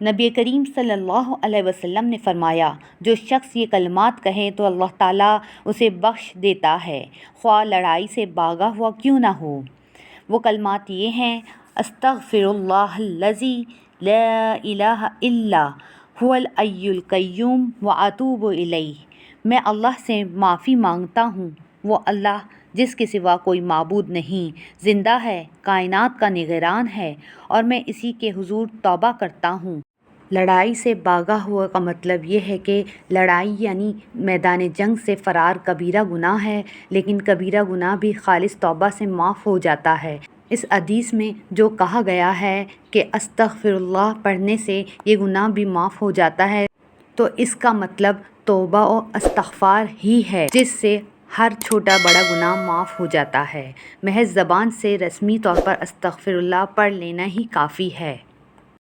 नबी करीम सल्लल्लाहु अलैहि वसल्लम ने फरमाया, जो शख्स ये कलमात कहे तो अल्लाह ताला उसे बख्श देता है, ख्वाह लड़ाई से भागा हुआ क्यों ना हो। वो कलमात ये हैं, अस्तग़फिरुल्लाहल्लज़ी ला इलाहा इल्ला हुवल हय्युल क़य्यूम व अतूबु इलैह। मैं अल्लाह से माफ़ी मांगता हूँ, वो अल्लाह जिसके सिवा कोई माबूद नहीं, ज़िंदा है, कायनात का निगरान है, और मैं इसी के हुज़ूर तौबा करता हूँ। लड़ाई से भागा हुआ का मतलब ये है कि लड़ाई यानी मैदान जंग से फ़रार कबीरा गुनाह है, लेकिन कबीरा गुनाह भी खालिस तौबा से माफ़ हो जाता है। इस हदीस में जो कहा गया है कि अस्तग़फिरुल्लाह पढ़ने से ये गुनाह भी माफ़ हो जाता है, तो इसका मतलब तौबा और इस्तिग़फ़ार ही है, जिससे हर छोटा बड़ा गुनाह माफ़ हो जाता है। महज़ ज़बान से रस्मी तौर पर अस्तग़फिरुल्लाह पढ़ लेना ही काफ़ी है।